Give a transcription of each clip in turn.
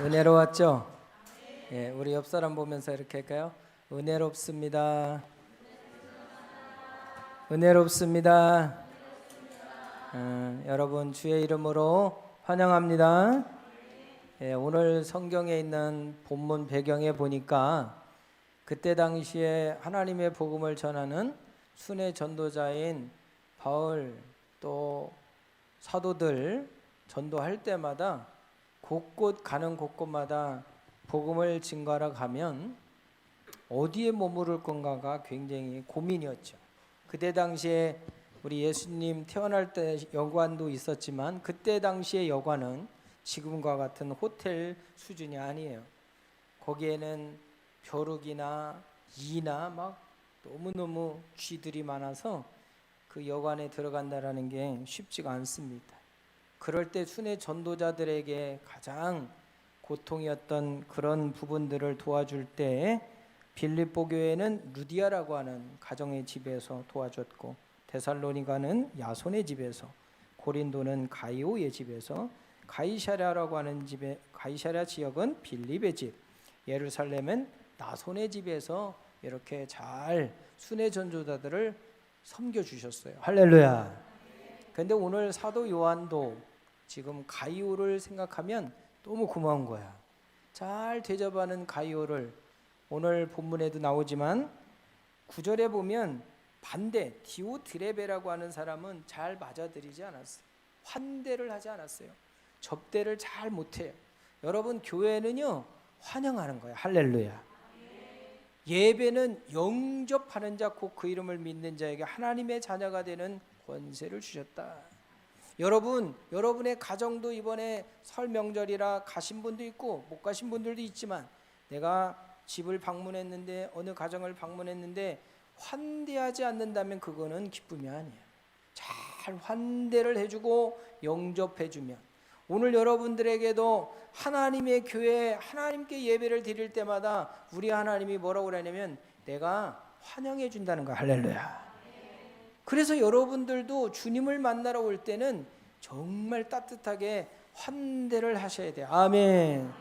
은혜로웠죠? 예, 우리 옆 사람 보면서 이렇게 할까요? 은혜롭습니다. 은혜롭습니다. 여러분 주의 이름으로 환영합니다. 예, 오늘 성경에 있는 본문 배경에 보니까 그때 당시에 하나님의 복음을 전하는 순회 전도자인 바울 또 사도들 전도할 때마다 곳곳 가는 곳곳마다 복음을 증거하러 가면 어디에 머무를 건가가 굉장히 고민이었죠. 그때 당시에 우리 예수님 태어날 때 여관도 있었지만 그때 당시의 여관은 지금과 같은 호텔 수준이 아니에요. 거기에는 벼룩이나 이나 막 너무너무 쥐들이 많아서 그 여관에 들어간다라는 게 쉽지가 않습니다. 그럴 때 순회 전도자들에게 가장 고통이었던 그런 부분들을 도와줄 때 빌립보 교회는 루디아라고 하는 가정의 집에서 도와줬고, 데살로니가는 야손의 집에서, 고린도는 가이오의 집에서, 가이사랴라고 하는 집에, 가이사랴 지역은 빌립의 집, 예루살렘은 나손의 집에서 이렇게 잘 순회 전도자들을 섬겨주셨어요. 할렐루야. 근데 오늘 사도 요한도 지금 가이오를 생각하면 너무 고마운 거야. 잘 대접하는 가이오를 오늘 본문에도 나오지만 9절에 보면 반대 디오드레베라고 하는 사람은 잘 맞아들이지 않았어요. 환대를 하지 않았어요. 접대를 잘 못해요. 여러분 교회는요 환영하는 거예요. 할렐루야. 예배는 영접하는 자 곧 그 이름을 믿는 자에게 하나님의 자녀가 되는 권세를 주셨다. 여러분, 여러분의 가정도 이번에 설 명절이라 가신 분도 있고 못 가신 분들도 있지만, 내가 집을 방문했는데 어느 가정을 방문했는데 환대하지 않는다면 그거는 기쁨이 아니에요. 잘 환대를 해주고 영접해주면, 오늘 여러분들에게도 하나님의 교회에 하나님께 예배를 드릴 때마다 우리 하나님이 뭐라고 그러냐면 내가 환영해 준다는 거야. 할렐루야. 그래서 여러분들도 주님을 만나러 올 때는 정말 따뜻하게 환대를 하셔야 돼요. 아멘.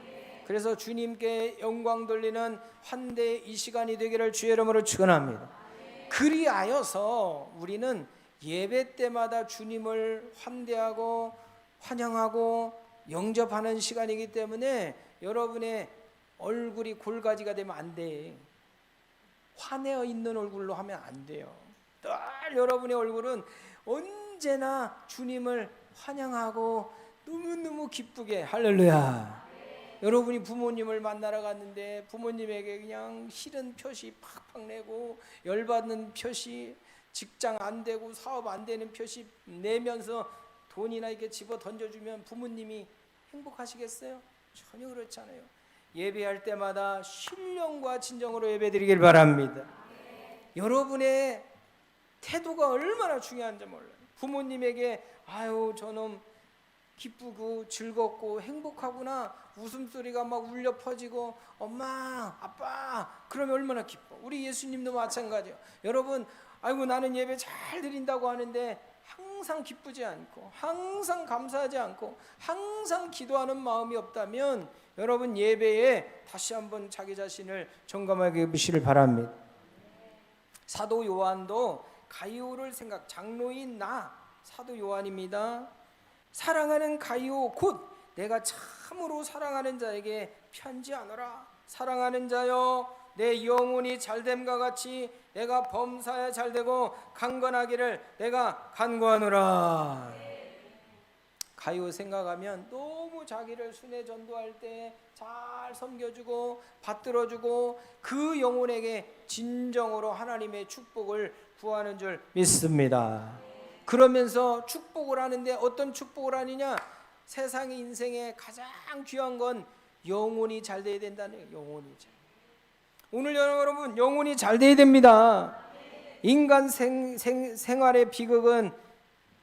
그래서 주님께 영광 돌리는 환대 이 시간이 되기를 주의 이름으로 축원합니다. 그리하여서 우리는 예배 때마다 주님을 환대하고 환영하고 영접하는 시간이기 때문에 여러분의 얼굴이 골가지가 되면 안 돼. 화내어 있는 얼굴로 하면 안 돼요. 늘 여러분의 얼굴은 언제나 주님을 환영하고 너무너무 기쁘게. 할렐루야. 여러분이 부모님을 만나러 갔는데 부모님에게 그냥 싫은 표시 팍팍 내고 열받는 표시, 직장 안 되고 사업 안 되는 표시 내면서 돈이나 이렇게 집어 던져주면 부모님이 행복하시겠어요? 전혀 그렇지 않아요. 예배할 때마다 신령과 진정으로 예배드리길 바랍니다. 여러분의 태도가 얼마나 중요한지 몰라요. 부모님에게 아유 저놈 기쁘고 즐겁고 행복하구나, 웃음소리가 막 울려 퍼지고 엄마 아빠 그러면 얼마나 기뻐. 우리 예수님도 마찬가지예요. 여러분 아이고 나는 예배 잘 드린다고 하는데 항상 기쁘지 않고 항상 감사하지 않고 항상 기도하는 마음이 없다면 여러분 예배에 다시 한번 자기 자신을 점검하게 보시길 바랍니다. 사도 요한도 가이오를 장로인 나 사도 요한입니다. 사랑하는 가이오 곧 내가 참으로 사랑하는 자에게 편지하노라. 사랑하는 자여 내 영혼이 잘됨과 같이 내가 범사에 잘되고 강건하기를 내가 간구하노라. 가이오 생각하면 너무 자기를 순회 전도할 때 잘 섬겨주고 받들어주고 그 영혼에게 진정으로 하나님의 축복을 구하는 줄 믿습니다. 그러면서 축복을 하는데 어떤 축복을 하느냐? 세상의 인생에 가장 귀한 건 영혼이 잘 돼야 된다는 거예요. 영혼이 잘. 오늘 여러분 영혼이 잘 돼야 됩니다. 인간 생활의 비극은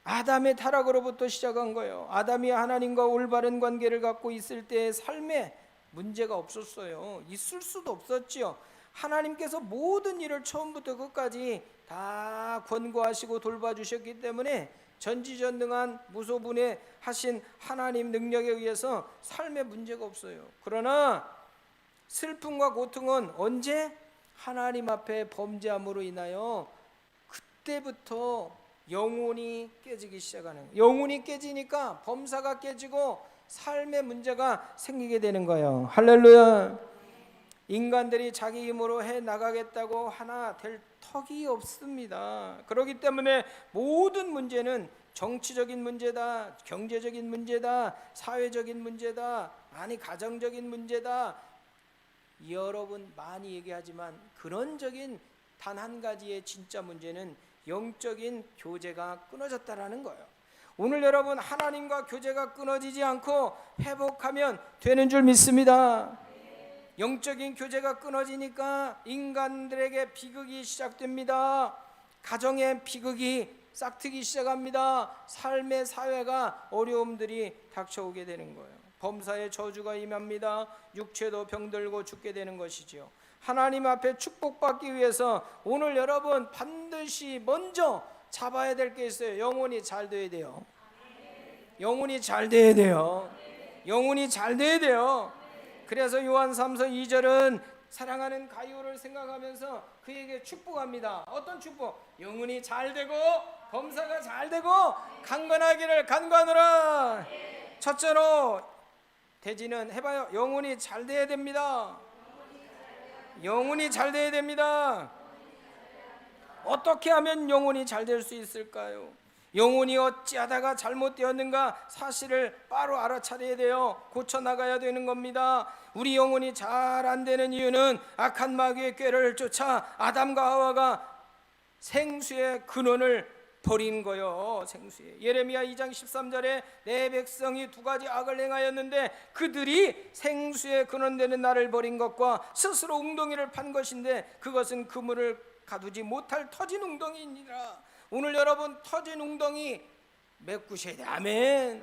아담의 타락으로부터 시작한 거예요. 아담이 하나님과 올바른 관계를 갖고 있을 때의 삶에 문제가 없었어요. 있을 수도 없었지요. 하나님께서 모든 일을 처음부터 끝까지 다 권고하시고 돌봐주셨기 때문에 전지전능한 무소분해하신 하나님 능력에 의해서 삶에 문제가 없어요. 그러나 슬픔과 고통은 언제? 하나님 앞에 범죄함으로 인하여 그때부터 영혼이 깨지기 시작하는 거예요. 영혼이 깨지니까 범사가 깨지고 삶의 문제가 생기게 되는 거예요. 할렐루야. 인간들이 자기 힘으로 해나가겠다고 하나 될 턱이 없습니다. 그렇기 때문에 모든 문제는 정치적인 문제다, 경제적인 문제다, 사회적인 문제다, 아니 가정적인 문제다. 여러분 많이 얘기하지만 근원적인 단 한 가지의 진짜 문제는 영적인 교제가 끊어졌다라는 거예요. 오늘 여러분 하나님과 교제가 끊어지지 않고 회복하면 되는 줄 믿습니다. 영적인 교제가 끊어지니까 인간들에게 비극이 시작됩니다. 가정의 비극이 싹트기 시작합니다. 삶의 사회가 어려움들이 닥쳐오게 되는 거예요. 범사의 저주가 임합니다. 육체도 병들고 죽게 되는 것이지요. 하나님 앞에 축복받기 위해서 오늘 여러분 반드시 먼저 잡아야 될 게 있어요. 영혼이 잘 돼야 돼요. 영혼이 잘 돼야 돼요. 영혼이 잘 돼야 돼요. 그래서 요한 3서 2절은 사랑하는 가룟을 생각하면서 그에게 축복합니다. 어떤 축복? 영혼이 잘 되고 범사가 잘 되고 강건하기를 간구하노라. 첫째로 대지는 해봐요. 영혼이 잘 돼야 됩니다. 영혼이 잘 돼야 됩니다. 어떻게 하면 영혼이 잘 될 수 있을까요? 영혼이 어찌하다가 잘못되었는가 사실을 바로 알아차려야 돼요. 고쳐나가야 되는 겁니다. 우리 영혼이 잘 안 되는 이유는 악한 마귀의 꾀를 쫓아 아담과 하와가 생수의 근원을 버린 거요. 생수에. 예레미야 2장 13절에 내 백성이 두 가지 악을 행하였는데 그들이 생수의 근원되는 나를 버린 것과 스스로 웅덩이를 판 것인데 그것은 그물을 가두지 못할 터진 웅덩이니라. 오늘 여러분 터진 웅덩이 메꾸셔야 돼. 아멘.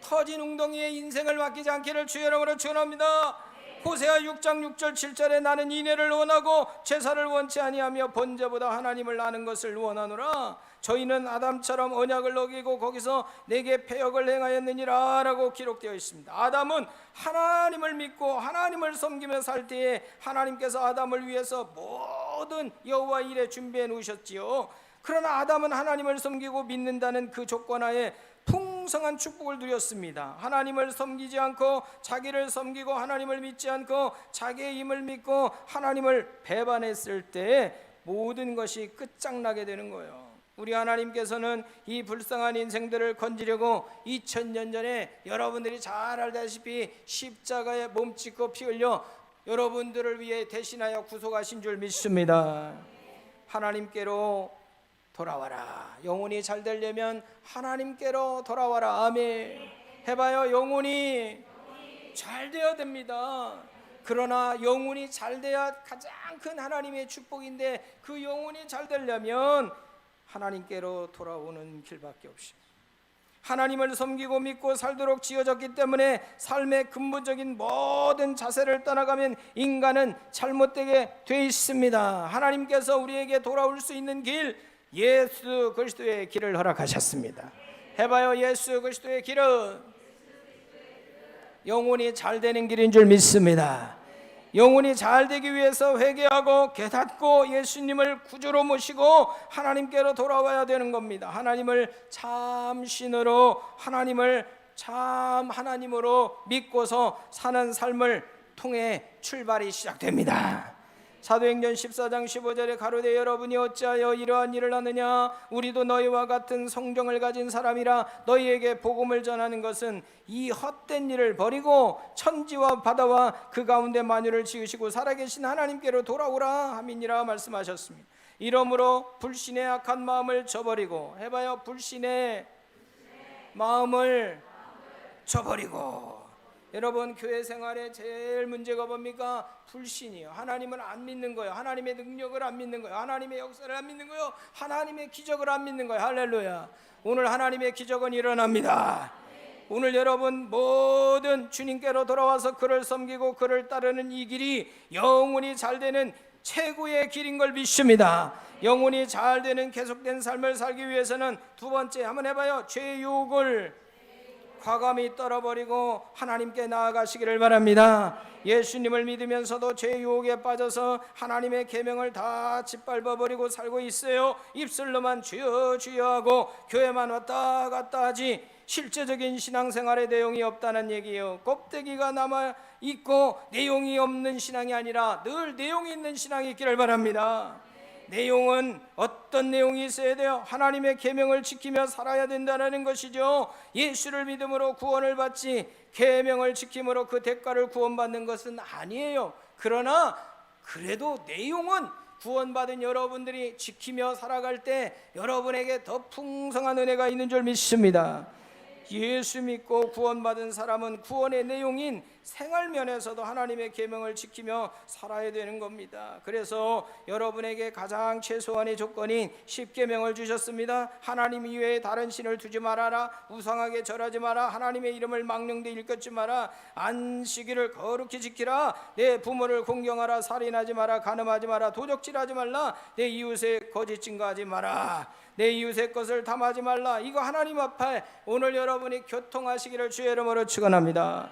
터진 웅덩이에 인생을 맡기지 않기를 주의 이름으로 축원합니다. 호세아 6장 6절 7절에 나는 인애를 원하고 제사를 원치 아니하며 번제보다 하나님을 아는 것을 원하노라. 저희는 아담처럼 언약을 어기고 거기서 내게 패역을 행하였느니라 라고 기록되어 있습니다. 아담은 하나님을 믿고 하나님을 섬기며 살 때에 하나님께서 아담을 위해서 모든 여호와 일에 준비해 놓으셨지요. 그러나 아담은 하나님을 섬기고 믿는다는 그 조건하에 풍성한 축복을 누렸습니다. 하나님을 섬기지 않고 자기를 섬기고 하나님을 믿지 않고 자기의 힘을 믿고 하나님을 배반했을 때 모든 것이 끝장나게 되는 거예요. 우리 하나님께서는 이 불쌍한 인생들을 건지려고 2000년 전에 여러분들이 잘 알다시피 십자가에 몸짓고 피 흘려 여러분들을 위해 대신하여 구속하신 줄 믿습니다. 하나님께로 돌아와라. 영혼이 잘 되려면 하나님께로 돌아와라. 아멘. 해봐요. 영혼이 잘 되어야 됩니다. 그러나 영혼이 잘 돼야 가장 큰 하나님의 축복인데 그 영혼이 잘 되려면 하나님께로 돌아오는 길밖에 없습니다. 하나님을 섬기고 믿고 살도록 지어졌기 때문에 삶의 근본적인 모든 자세를 떠나가면 인간은 잘못되게 돼 있습니다. 하나님께서 우리에게 돌아올 수 있는 길, 예수 그리스도의 길을 허락하셨습니다. 해봐요. 예수 그리스도의 길은 영혼이 잘 되는 길인 줄 믿습니다. 영혼이 잘 되기 위해서 회개하고 깨닫고 예수님을 구주로 모시고 하나님께로 돌아와야 되는 겁니다. 하나님을 참 신으로, 하나님을 참 하나님으로 믿고서 사는 삶을 통해 출발이 시작됩니다. 사도행전 14장 15절에 가로되 여러분이 어찌하여 이러한 일을 하느냐? 우리도 너희와 같은 성경을 가진 사람이라 너희에게 복음을 전하는 것은 이 헛된 일을 버리고 천지와 바다와 그 가운데 만유를 지으시고 살아계신 하나님께로 돌아오라 함이니라 말씀하셨습니다. 이러므로 불신의 악한 마음을 저버리고, 해봐요. 불신의 마음을 저버리고. 여러분 교회 생활에 제일 문제가 뭡니까? 불신이요. 하나님을 안 믿는 거예요. 하나님의 능력을 안 믿는 거예요. 하나님의 역사를 안 믿는 거예요. 하나님의 기적을 안 믿는 거예요. 할렐루야. 오늘 하나님의 기적은 일어납니다. 오늘 여러분 모든 주님께로 돌아와서 그를 섬기고 그를 따르는 이 길이 영혼이 잘 되는 최고의 길인 걸 믿습니다. 영혼이 잘 되는 계속된 삶을 살기 위해서는 두 번째 한번 해봐요. 죄의 유혹을 과감히 떨어버리고 하나님께 나아가시기를 바랍니다. 예수님을 믿으면서도 죄의 유혹에 빠져서 하나님의 계명을 다 짓밟아버리고 살고 있어요. 입술로만 주여 주여 하고 교회만 왔다 갔다 하지 실제적인 신앙생활의 내용이 없다는 얘기예요. 껍데기가 남아있고 내용이 없는 신앙이 아니라 늘 내용이 있는 신앙이 있기를 바랍니다. 내용은 어떤 내용이 있어야 돼요? 하나님의 계명을 지키며 살아야 된다는 것이죠. 예수를 믿음으로 구원을 받지 계명을 지킴으로 그 대가를 구원받는 것은 아니에요. 그러나 그래도 내용은 구원받은 여러분들이 지키며 살아갈 때 여러분에게 더 풍성한 은혜가 있는 줄 믿습니다. 예수 믿고 구원받은 사람은 구원의 내용인 생활면에서도 하나님의 계명을 지키며 살아야 되는 겁니다. 그래서 여러분에게 가장 최소한의 조건인 10계명을 주셨습니다. 하나님 이외에 다른 신을 두지 말아라, 우상하게 절하지 마라, 하나님의 이름을 망령되 일컫지 마라, 안식일을 거룩히 지키라, 내 부모를 공경하라, 살인하지 마라, 간음하지 마라, 도적질하지 말라, 내 이웃의 거짓 증거하지 마라, 내 이웃의 것을 탐하지 말라. 이거 하나님 앞에 오늘 여러분이 교통하시기를 주의 이름으로 축원합니다.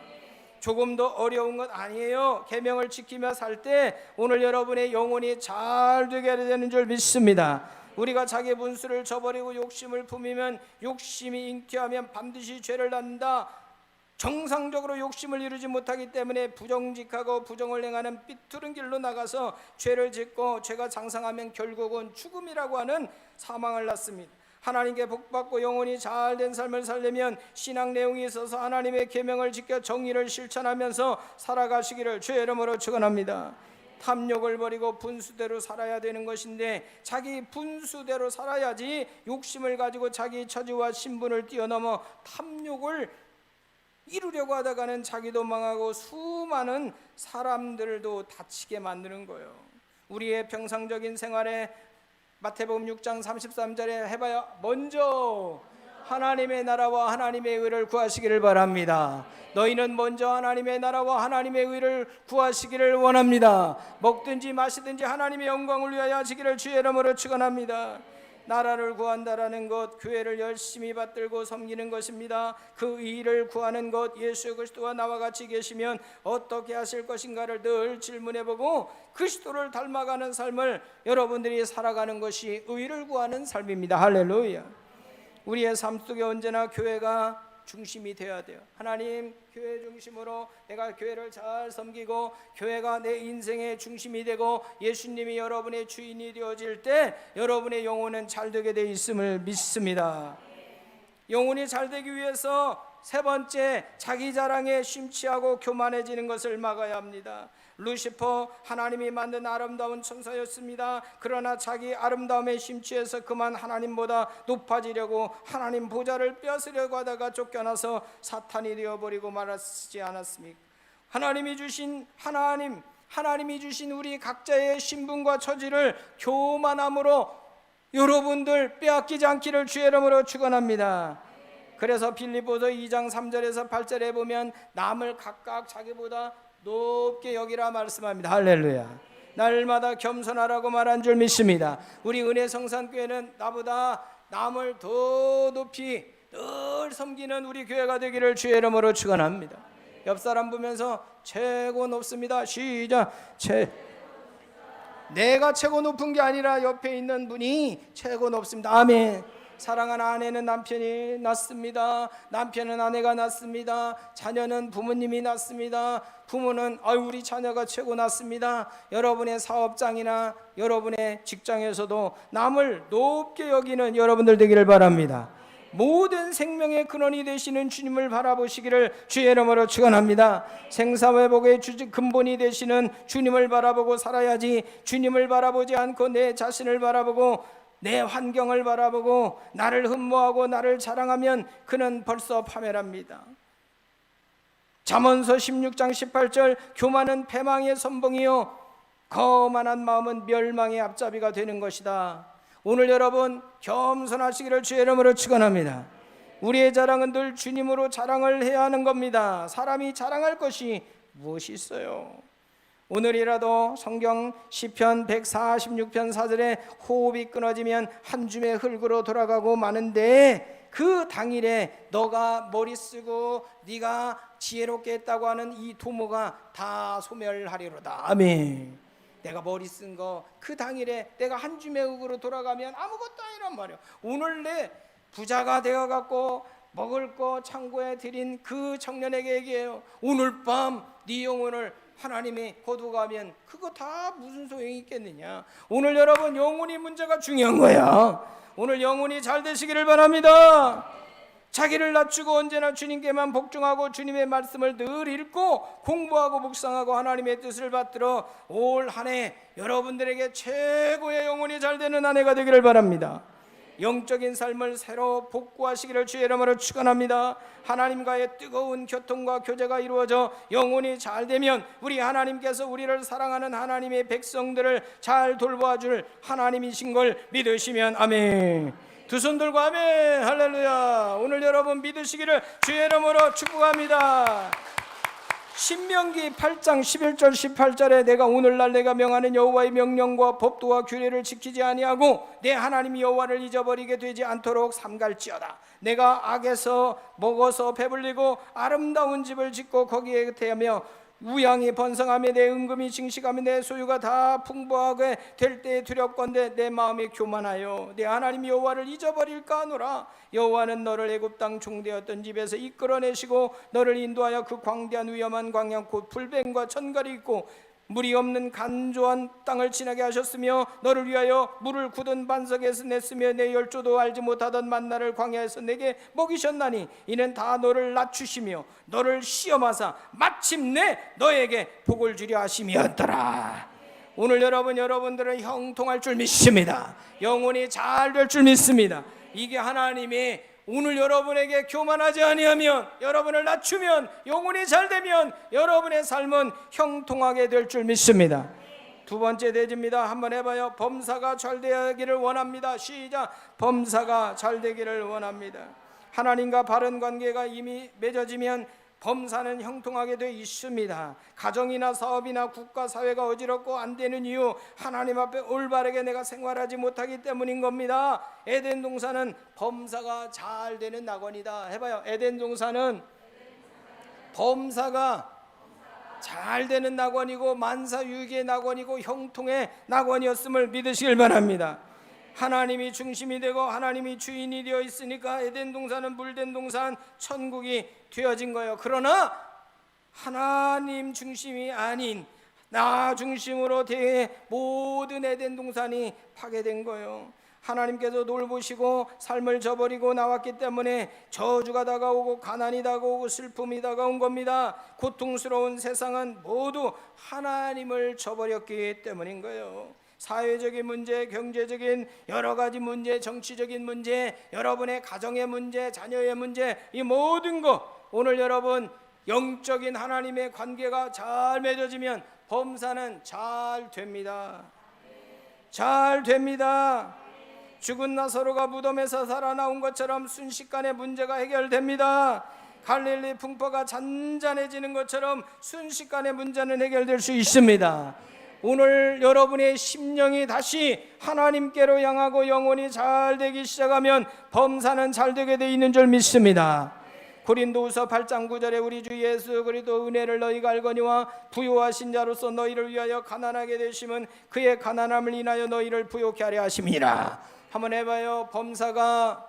조금도 어려운 것 아니에요. 계명을 지키며 살 때 오늘 여러분의 영혼이 잘 되게 되는 줄 믿습니다. 우리가 자기 분수를 저버리고 욕심을 품으면 욕심이 잉태하면 반드시 죄를 낳는다. 정상적으로 욕심을 이루지 못하기 때문에 부정직하고 부정을 행하는 삐뚤은 길로 나가서 죄를 짓고 죄가 장성하면 결국은 죽음이라고 하는 사망을 낳습니다. 하나님께 복받고 영혼이 잘된 삶을 살려면 신앙 내용이 있어서 하나님의 계명을 지켜 정의를 실천하면서 살아가시기를 주의 이름으로 축원합니다. 탐욕을 버리고 분수대로 살아야 되는 것인데 자기 분수대로 살아야지 욕심을 가지고 자기 처지와 신분을 뛰어넘어 탐욕을 이루려고 하다가는 자기도 망하고 수많은 사람들도 다치게 만드는 거예요. 우리의 평상적인 생활에 마태복음 6장 33절에 해봐요. 먼저 하나님의 나라와 하나님의 의를 구하시기를 바랍니다. 너희는 먼저 하나님의 나라와 하나님의 의를 구하시기를 원합니다. 먹든지 마시든지 하나님의 영광을 위하여 하시기를 주의 이름으로 축원합니다. 나라를 구한다라는 것, 교회를 열심히 받들고 섬기는 것입니다. 그 의를 구하는 것, 예수 그리스도와 나와 같이 계시면 어떻게 하실 것인가를 늘 질문해보고 그리스도를 닮아가는 삶을 여러분들이 살아가는 것이 의를 구하는 삶입니다. 할렐루야. 우리의 삶 속에 언제나 교회가 중심이 되어야 돼요. 하나님, 교회 중심으로 내가 교회를 잘 섬기고 교회가 내 인생의 중심이 되고 예수님이 여러분의 주인이 되어질 때 여러분의 영혼은 잘 되게 되어 있음을 믿습니다. 영혼이 잘 되기 위해서 세 번째, 자기 자랑에 심취하고 교만해지는 것을 막아야 합니다. 루시퍼 하나님이 만든 아름다운 천사였습니다. 그러나 자기 아름다움에 심취해서 그만 하나님보다 높아지려고 하나님 보좌를 빼앗으려고 하다가 쫓겨나서 사탄이 되어버리고 말았지 않았습니까? 하나님이 주신 우리 각자의 신분과 처지를 교만함으로 여러분들 빼앗기지 않기를 주의 이름으로 축원합니다. 그래서 빌립보서 2장 3절에서 8절에 보면 남을 각각 자기보다 높게 여기라 말씀합니다. 할렐루야. 날마다 겸손하라고 말한 줄 믿습니다. 우리 은혜성산교회는 나보다 남을 더 높이 늘 섬기는 우리 교회가 되기를 주의 이름으로 축원합니다. 옆 사람 보면서 최고 높습니다. 시작. 내가 최고 높은 게 아니라 옆에 있는 분이 최고 높습니다. 아멘. 사랑하는 아내는 남편이 낳습니다. 남편은 아내가 낳습니다. 자녀는 부모님이 낳습니다. 부모는 우리 자녀가 최고 낳습니다. 여러분의 사업장이나 여러분의 직장에서도 남을 높게 여기는 여러분들 되기를 바랍니다. 모든 생명의 근원이 되시는 주님을 바라보시기를 주의 이름으로 축원합니다. 생사회복의 근본이 되시는 주님을 바라보고 살아야지, 주님을 바라보지 않고 내 자신을 바라보고 내 환경을 바라보고 나를 흠모하고 나를 자랑하면 그는 벌써 파멸합니다. 잠언서 16장 18절 교만은 패망의 선봉이요 거만한 마음은 멸망의 앞잡이가 되는 것이다. 오늘 여러분 겸손하시기를 주의 이름으로 축원합니다. 우리의 자랑은 늘 주님으로 자랑을 해야 하는 겁니다. 사람이 자랑할 것이 무엇이 있어요? 오늘이라도 성경 시편 146편 4절에 호흡이 끊어지면 한 줌의 흙으로 돌아가고 마는데 그 당일에 너가 머리 쓰고 네가 지혜롭게 했다고 하는 이 도모가 다 소멸하리로다. 아멘. 내가 머리 쓴 거 그 당일에 내가 한 줌의 흙으로 돌아가면 아무것도 아니란 말이야. 오늘 내 부자가 되어갖고 먹을 거 창고에 들인 그 청년에게 얘기해요. 오늘 밤 네 영혼을 하나님이 거두가면 그거 다 무슨 소용이 있겠느냐. 오늘 여러분 영혼이 문제가 중요한 거야. 오늘 영혼이 잘 되시기를 바랍니다. 자기를 낮추고 언제나 주님께만 복종하고 주님의 말씀을 늘 읽고 공부하고 묵상하고 하나님의 뜻을 받들어 올 한 해 여러분들에게 최고의 영혼이 잘 되는 한 해가 되기를 바랍니다. 영적인 삶을 새로 복구하시기를 주의 이름으로 축원합니다. 하나님과의 뜨거운 교통과 교제가 이루어져 영혼이 잘 되면 우리 하나님께서 우리를 사랑하는 하나님의 백성들을 잘 돌보아 줄 하나님이신 걸 믿으시면 아멘. 두 손 들고 아멘. 할렐루야. 오늘 여러분 믿으시기를 주의 이름으로 축복합니다. 신명기 8장 11절 18절에 내가 오늘날 내가 명하는 여호와의 명령과 법도와 규례를 지키지 아니하고 내 하나님 여호와를 잊어버리게 되지 않도록 삼갈지어다. 내가 악에서 먹어서 배불리고 아름다운 집을 짓고 거기에 대하며 우양이 번성하며 내 은금이 징식하며 내 소유가 다 풍부하게 될 때에 두렵건대 내 마음이 교만하여 내 하나님 여호와를 잊어버릴까 하노라. 여호와는 너를 애굽 땅 종되었던 집에서 이끌어내시고 너를 인도하여 그 광대한 위험한 광야 곧 불뱀과 천갈이 있고 물이 없는 간조한 땅을 지나게 하셨으며 너를 위하여 물을 굳은 반석에서 냈으며 내 열조도 알지 못하던 만나를 광야에서 내게 먹이셨나니 이는 다 너를 낮추시며 너를 시험하사 마침내 너에게 복을 주려 하심이었더라. 오늘 여러분들은 형통할 줄 믿습니다. 영혼이 잘 될 줄 믿습니다. 이게 하나님이 오늘 여러분에게 교만하지 아니하면 여러분을 낮추면 영혼이 잘되면 여러분의 삶은 형통하게 될 줄 믿습니다. 두 번째 대지입니다. 한번 해봐요. 범사가 잘되기를 원합니다. 시작. 범사가 잘되기를 원합니다. 하나님과 바른 관계가 이미 맺어지면 범사는 형통하게 되어 있습니다. 가정이나 사업이나 국가 사회가 어지럽고 안 되는 이유 하나님 앞에 올바르게 내가 생활하지 못하기 때문인 겁니다. 에덴 동산은 범사가 잘 되는 낙원이다. 해봐요. 에덴 동산은 범사가 잘 되는 낙원이고 만사유익의 낙원이고 형통의 낙원이었음을 믿으시길 바랍니다. 하나님이 중심이 되고 하나님이 주인이 되어 있으니까 에덴 동산은 물된 동산, 천국이 되어진 거예요. 그러나 하나님 중심이 아닌 나 중심으로 모든 에덴 동산이 파괴된 거예요. 하나님께서 돌보시고 삶을 저버리고 나왔기 때문에 저주가 다가오고 가난이 다가오고 슬픔이 다가온 겁니다. 고통스러운 세상은 모두 하나님을 저버렸기 때문인 거예요. 사회적인 문제, 경제적인 여러 가지 문제, 정치적인 문제, 여러분의 가정의 문제, 자녀의 문제, 이 모든 것 오늘 여러분 영적인 하나님의 관계가 잘 맺어지면 범사는 잘 됩니다. 잘 됩니다. 죽은 나사로가 무덤에서 살아나온 것처럼 순식간에 문제가 해결됩니다. 갈릴리 풍파가 잔잔해지는 것처럼 순식간에 문제는 해결될 수 있습니다. 오늘 여러분의 심령이 다시 하나님께로 향하고 영혼이 잘 되기 시작하면 범사는 잘 되게 돼 있는 줄 믿습니다. 고린도후서 8장 9절에 우리 주 예수 그리스도 은혜를 너희가 알거니와 부요하신 자로서 너희를 위하여 가난하게 되심은 그의 가난함을 인하여 너희를 부요케 하려 하심이라. 한번 해봐요. 범사가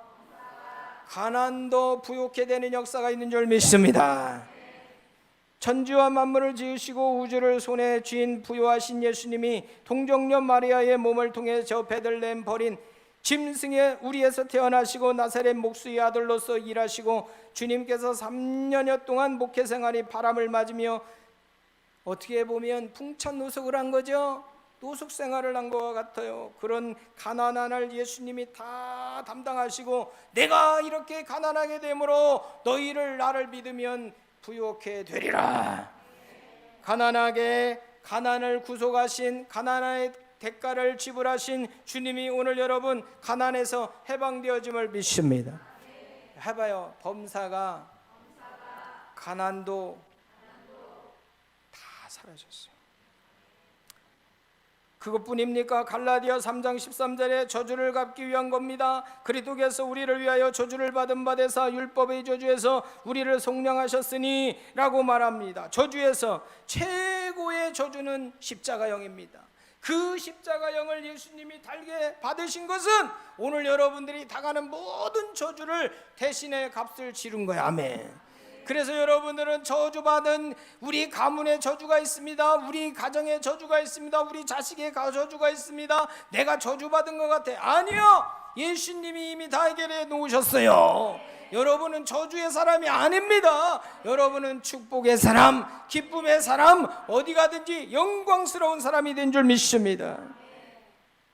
가난도 부요케 되는 역사가 있는 줄 믿습니다. 천지와 만물을 지으시고 우주를 손에 쥔 부요하신 예수님이 동정녀 마리아의 몸을 통해 저 베들레헴 버린 짐승의 우리에서 태어나시고 나사렛 목수의 아들로서 일하시고 주님께서 3년여 동안 목회 생활이 바람을 맞으며 어떻게 보면 풍천노숙을 한 거죠. 노숙 생활을 한 것과 같아요. 그런 가난한 날 예수님이 다 담당하시고 내가 이렇게 가난하게 되므로 너희를 나를 믿으면 부요케 되리라. 가난하게 가난을 구속하신 가난의 대가를 지불하신 주님이 오늘 여러분 가난에서 해방되어짐을 믿습니다. 해봐요. 범사가 가난도 다 사라졌어요. 그것뿐입니까? 갈라디아 3장 13절에 저주를 갚기 위한 겁니다. 그리스도께서 우리를 위하여 저주를 받은 바 되사 율법의 저주에서 우리를 속량하셨으니 라고 말합니다. 저주에서 최고의 저주는 십자가형입니다. 그 십자가형을 예수님이 달게 받으신 것은 오늘 여러분들이 당하는 모든 저주를 대신에 값을 치른 거예요. 아멘. 그래서 여러분들은 저주받은 우리 가문에 저주가 있습니다. 우리 가정에 저주가 있습니다. 우리 자식의 저주가 있습니다. 내가 저주받은 것 같아. 아니요, 예수님이 이미 다 해결해 놓으셨어요. 여러분은 저주의 사람이 아닙니다. 여러분은 축복의 사람, 기쁨의 사람, 어디 가든지 영광스러운 사람이 된 줄 믿습니다.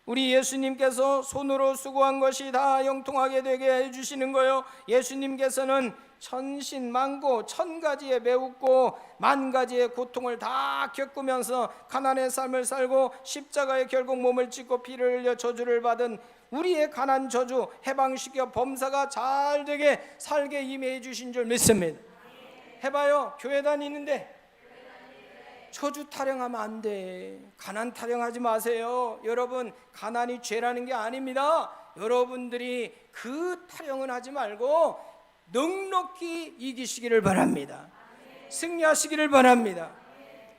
우리 예수님께서 손으로 수고한 것이 다 형통하게 되게 해주시는 거예요. 예수님께서는 천신만고 1000가지의 매우고 10,000가지의 고통을 다 겪으면서 가난의 삶을 살고 십자가에 결국 몸을 찢고 피를 흘려 저주를 받은 우리의 가난 저주 해방시켜 범사가 잘되게 살게 임해 주신 줄 믿습니다. 해봐요. 교회 다니는데 저주 타령하면 안 돼. 가난 타령하지 마세요. 여러분, 가난이 죄라는 게 아닙니다. 여러분들이 그 타령은 하지 말고 넉넉히 이기시기를 바랍니다. 승리하시기를 바랍니다.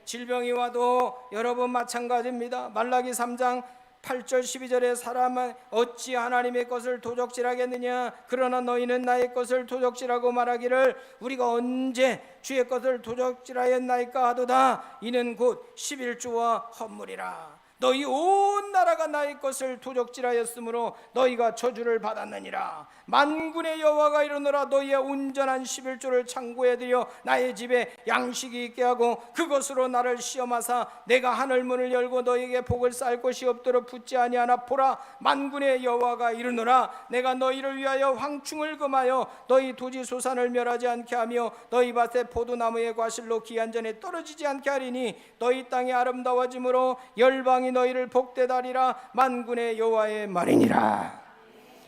질병이 와도 여러분 마찬가지입니다. 말라기 3장 8절 12절에 사람은 어찌 하나님의 것을 도적질하겠느냐, 그러나 너희는 나의 것을 도적질하고 말하기를 우리가 언제 주의 것을 도적질하였나이까 하도다. 이는 곧 11조와 헌물이라. 너희 온 나라가 나의 것을 도적질하였으므로 너희가 저주를 받았느니라. 만군의 여호와가 이르노라. 너희의 온전한 11조를 창고에 들여 나의 집에 양식이 있게 하고 그것으로 나를 시험하사 내가 하늘 문을 열고 너희에게 복을 쌓을 것이 없도록 붙지 아니하나. 보라, 만군의 여호와가 이르노라. 내가 너희를 위하여 황충을 금하여 너희 토지 소산을 멸하지 않게 하며 너희 밭에 포도나무의 과실로 기한 전에 떨어지지 않게 하리니 너희 땅이 아름다워짐으로 열방이 너희를 복되다리라. 만군의 여호와의 말이니라.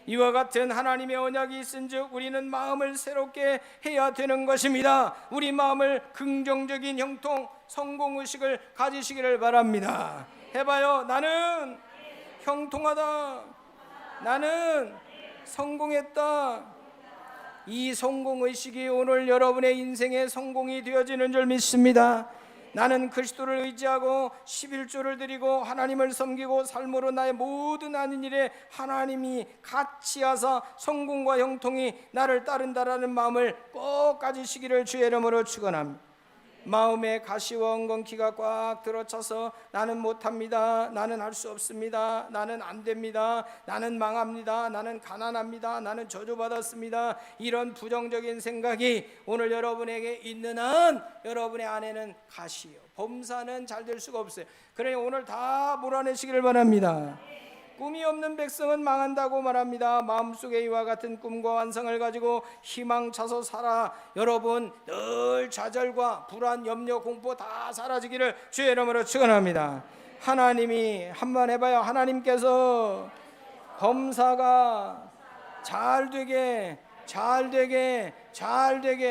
이와 같은 하나님의 언약이 있은즉 우리는 마음을 새롭게 해야 되는 것입니다. 우리 마음을 긍정적인 형통, 성공의식을 가지시기를 바랍니다. 해봐요. 나는 형통하다. 나는 성공했다. 이 성공의식이 오늘 여러분의 인생의 성공이 되어지는 줄 믿습니다. 나는 그리스도를 의지하고 11조를 드리고 하나님을 섬기고 삶으로 나의 모든 아닌 일에 하나님이 같이 하사 성공과 형통이 나를 따른다라는 마음을 꼭 가지시기를 주의 이름으로 축원합니다. 마음에 가시와 엉겅퀴가 꽉 들어차서 나는 못합니다, 나는 할 수 없습니다, 나는 안 됩니다, 나는 망합니다, 나는 가난합니다, 나는 저주받았습니다, 이런 부정적인 생각이 오늘 여러분에게 있는 한 여러분의 안에는 가시요, 범사는 잘 될 수가 없어요. 그러니 오늘 다 몰아내시기를 바랍니다. 꿈이 없는 백성은 망한다고 말합니다. 마음속에 이와 같은 꿈과 환상을 가지고 희망차서 살아. 여러분 늘 좌절과 불안, 염려, 공포 다 사라지기를 주의 이름으로 축원합니다. 하나님이 한번 해봐요. 하나님께서 범사가 잘되게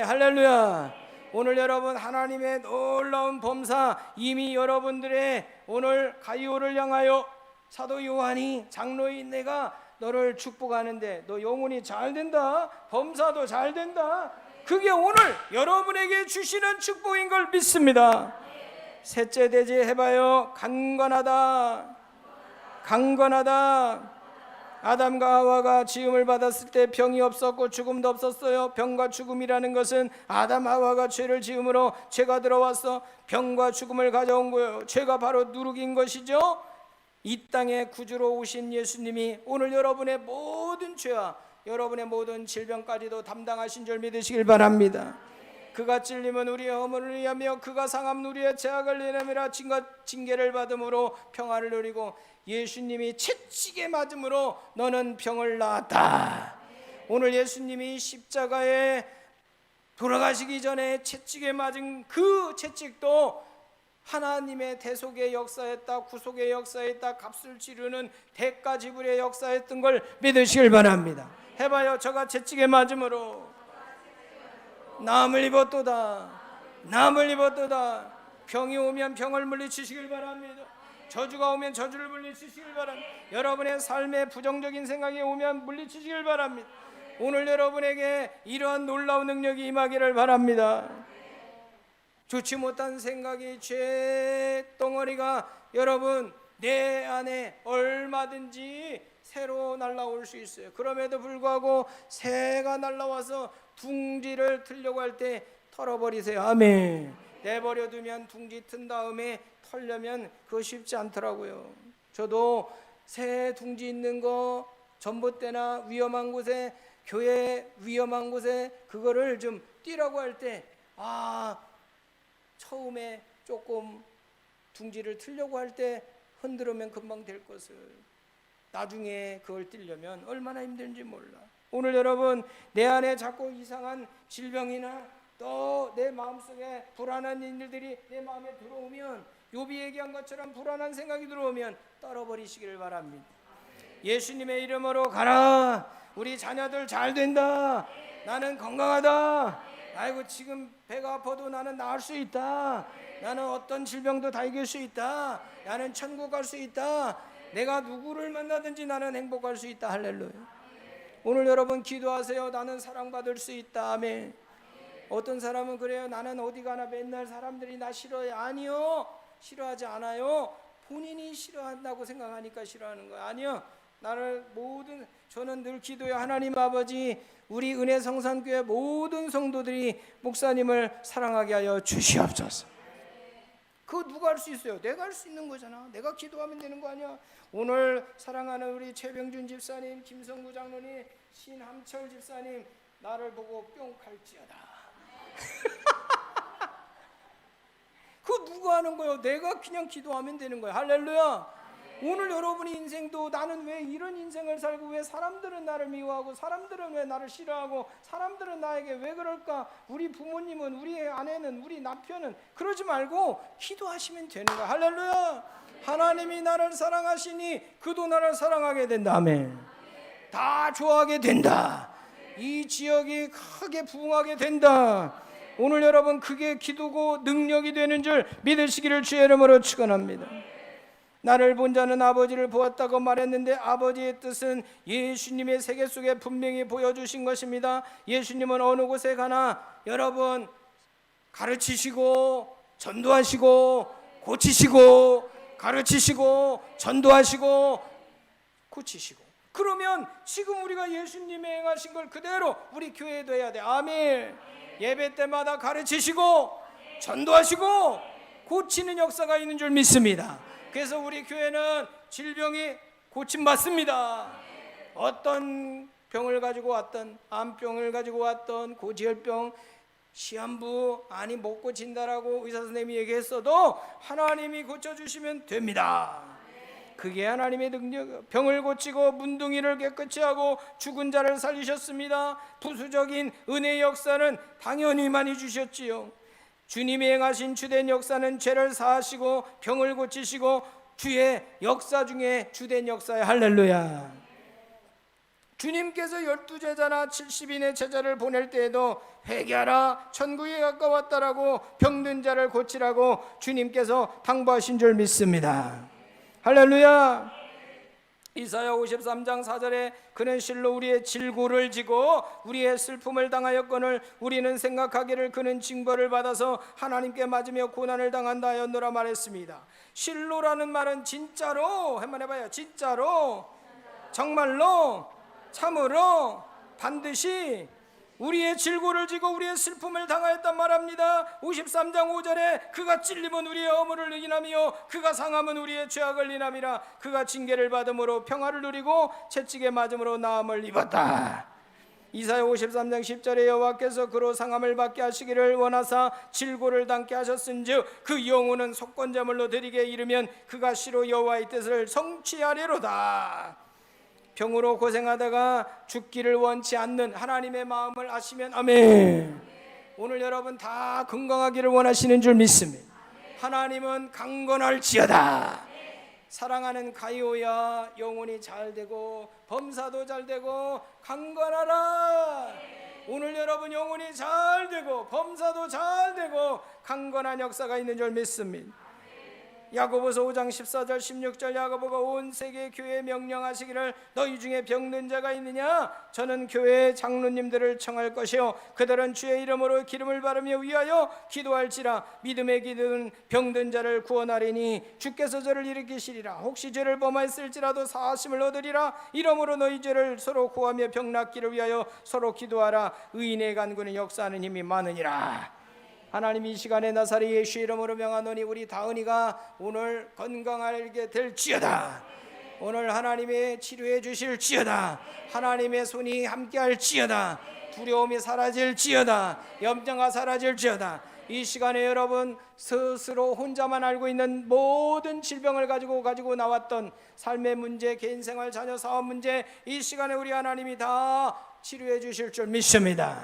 할렐루야. 오늘 여러분 하나님의 놀라운 범사 이미 여러분들의 오늘 가이오를 향하여 사도 요한이 장로인 내가 너를 축복하는데 너 영혼이 잘 된다, 범사도 잘 된다, 그게 오늘 여러분에게 주시는 축복인 걸 믿습니다. 셋째 대지 해봐요. 강건하다. 아담과 하와가 지음을 받았을 때 병이 없었고 죽음도 없었어요. 병과 죽음이라는 것은 아담 하와가 죄를 지음으로 죄가 들어와서 병과 죽음을 가져온 거예요. 죄가 바로 누룩인 것이죠. 이 땅에 구주로 오신 예수님이 오늘 여러분의 모든 죄와 여러분의 모든 질병까지도 담당하신 줄 믿으시길 바랍니다. 그가 찔림은 우리의 허물을 위하며 그가 상함은 우리의 죄악을 내려매라. 징계를 받음으로 평안을 누리고 예수님이 채찍에 맞음으로 너는 병을 낳았다. 오늘 예수님이 십자가에 돌아가시기 전에 채찍에 맞은 그 채찍도 하나님의 대속의 역사였다, 구속의 역사였다, 값을 치르는 대가 지불의 역사였던 걸 믿으시길 바랍니다. 해봐요. 저가 채찍에 맞음으로 남을 입었도다. 병이 오면 병을 물리치시길 바랍니다. 저주가 오면 저주를 물리치시길 바랍니다. 여러분의 삶에 부정적인 생각이 오면 물리치시길 바랍니다. 오늘 여러분에게 이러한 놀라운 능력이 임하기를 바랍니다. 좋지 못한 생각이 죄 덩어리가 여러분 내 안에 얼마든지 새로 날아올 수 있어요. 그럼에도 불구하고 새가 날아와서 둥지를 틀려고 할 때 털어버리세요. 아멘. 내버려 두면 둥지 튼 다음에 털려면 그거 쉽지 않더라고요. 저도 새 둥지 있는 거 전봇대나 위험한 곳에, 교회 위험한 곳에 그거를 좀 뛰라고 할 때 처음에 조금 둥지를 틀려고 할 때 흔들으면 금방 될 것을 나중에 그걸 뛰려면 얼마나 힘든지 몰라. 오늘 여러분 내 안에 자꾸 이상한 질병이나 또 내 마음속에 불안한 일들이 내 마음에 들어오면, 욥이 얘기한 것처럼 불안한 생각이 들어오면 떨어버리시기를 바랍니다. 예수님의 이름으로 가라. 우리 자녀들 잘 된다. 나는 건강하다. 아이고 지금 배가 아파도 나는 나을 수 있다. 나는 어떤 질병도 다 이길 수 있다. 나는 천국 갈 수 있다. 내가 누구를 만나든지 나는 행복할 수 있다. 할렐루야. 오늘 여러분 기도하세요. 나는 사랑받을 수 있다. 아멘. 어떤 사람은 그래요. 나는 어디 가나 맨날 사람들이 나 싫어해. 아니요, 싫어하지 않아요. 본인이 싫어한다고 생각하니까 싫어하는 거예요. 아니요, 저는 늘 기도해요. 하나님 아버지, 우리 은혜 성산교회 모든 성도들이 목사님을 사랑하게 하여 주시옵소서. 그거 누가 할 수 있어요? 내가 할 수 있는 거잖아. 내가 기도하면 되는 거 아니야. 오늘 사랑하는 우리 최병준 집사님, 김성구 장로님, 신함철 집사님 나를 보고 뿅 갈지어다. 그거 누가 하는 거예요? 내가 그냥 기도하면 되는 거예요. 할렐루야. 오늘 여러분의 인생도 나는 왜 이런 인생을 살고, 왜 사람들은 나를 미워하고, 사람들은 왜 나를 싫어하고, 사람들은 나에게 왜 그럴까? 우리 부모님은, 우리 아내는, 우리 남편은, 그러지 말고 기도하시면 되는 거야. 할렐루야. 하나님이 나를 사랑하시니 그도 나를 사랑하게 된다. 아멘. 다 좋아하게 된다. 이 지역이 크게 부흥하게 된다. 오늘 여러분 그게 기도고 능력이 되는 줄 믿으시기를 주의 이름으로 축원합니다. 나를 본 자는 아버지를 보았다고 말했는데 아버지의 뜻은 예수님의 세계 속에 분명히 보여주신 것입니다. 예수님은 어느 곳에 가나 여러분 가르치시고 전도하시고 고치시고, 가르치시고 전도하시고 고치시고. 그러면 지금 우리가 예수님이 행하신 걸 그대로 우리 교회도 해야 돼. 아멘. 예배 때마다 가르치시고 전도하시고 고치는 역사가 있는 줄 믿습니다. 그래서 우리 교회는 질병이 고침받습니다. 어떤 병을 가지고 왔던, 암병을 가지고 왔던, 고지혈병, 시한부 아니 못 고친다라고 의사 선생님이 얘기했어도 하나님이 고쳐주시면 됩니다. 그게 하나님의 능력. 병을 고치고 문둥이를 깨끗이 하고 죽은 자를 살리셨습니다. 부수적인 은혜의 역사는 당연히 많이 주셨지요. 주님이 행하신 주된 역사는 죄를 사하시고 병을 고치시고 주의 역사 중에 주된 역사에 할렐루야. 주님께서 12제자나 70인의 제자를 보낼 때에도 회개하라, 천국에 가까웠다라고, 병든 자를 고치라고 주님께서 당부하신 줄 믿습니다. 할렐루야. 이사야 53장 4절에 그는 실로 우리의 질고를 지고 우리의 슬픔을 당하였거늘 우리는 생각하기를 그는 징벌을 받아서 하나님께 맞으며 고난을 당한다 하였노라 말했습니다. 실로라는 말은 진짜로, 한번 해봐요. 진짜로, 정말로, 참으로, 반드시 우리의 질고를 지고 우리의 슬픔을 당하였단 말합니다. 53장 5절에 그가 찔림은 우리의 허물을 인하며 그가 상함은 우리의 죄악을 인함이라. 그가 징계를 받음으로 평화를 누리고 채찍에 맞음으로 나음을 입었다. 이사야 53장 10절에 여호와께서 그로 상함을 받게 하시기를 원하사 질고를 당케 하셨은즉 그 영혼은 속건제물로 드리게 이르면 그가 시로 여호와의 뜻을 성취하리로다. 병으로 고생하다가 죽기를 원치 않는 하나님의 마음을 아시면 아멘. 오늘 여러분 다 건강하기를 원하시는 줄 믿습니다. 하나님은 강건할지어다. 사랑하는 가이오야, 영혼이 잘되고 범사도 잘되고 강건하라. 오늘 여러분 영혼이 잘되고 범사도 잘되고 강건한 역사가 있는 줄 믿습니다. 야고보서 5장 14절 16절 야고보가 온 세계 교회에 명령하시기를 너희 중에 병든 자가 있느냐 저는 교회의 장로님들을 청할 것이요 그들은 주의 이름으로 기름을 바르며 위하여 기도할지라 믿음의 기도는 병든 자를 구원하리니 주께서 저를 일으키시리라 혹시 죄를 범하였을지라도 사하심을 얻으리라 이러므로 너희 죄를 서로 구하며 병 낫기를 위하여 서로 기도하라 의인의 간구는 역사하는 힘이 많으니라. 하나님 이 시간에 나사렛 예수 이름으로 명하노니 우리 다은이가 오늘 건강하게 될지어다. 오늘 하나님의 치료해 주실지어다. 하나님의 손이 함께할지어다. 두려움이 사라질지어다. 염려가 사라질지어다. 이 시간에 여러분 스스로 혼자만 알고 있는 모든 질병을 가지고 나왔던 삶의 문제, 개인생활, 자녀, 사업 문제 이 시간에 우리 하나님이 다 치료해 주실 줄 믿습니다.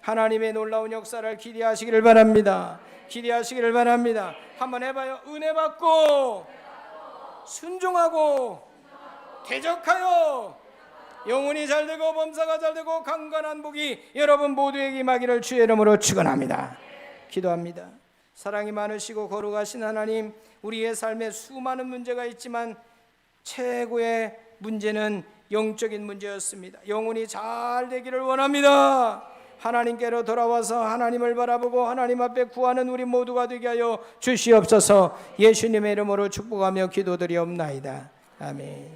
하나님의 놀라운 역사를 기대하시기를 바랍니다. 기대하시기를 바랍니다. 한번 해봐요. 은혜 받고 순종하고 대적하여 영혼이 잘되고 범사가 잘되고 강건한 복이 여러분 모두에게 임하기를 주의 이름으로 축원합니다. 기도합니다. 사랑이 많으시고 거룩하신 하나님, 우리의 삶에 수많은 문제가 있지만 최고의 문제는 영적인 문제였습니다. 영혼이 잘 되기를 원합니다. 하나님께로 돌아와서 하나님을 바라보고 하나님 앞에 구하는 우리 모두가 되게 하여 주시옵소서. 예수님의 이름으로 축복하며 기도드리옵나이다. 아멘.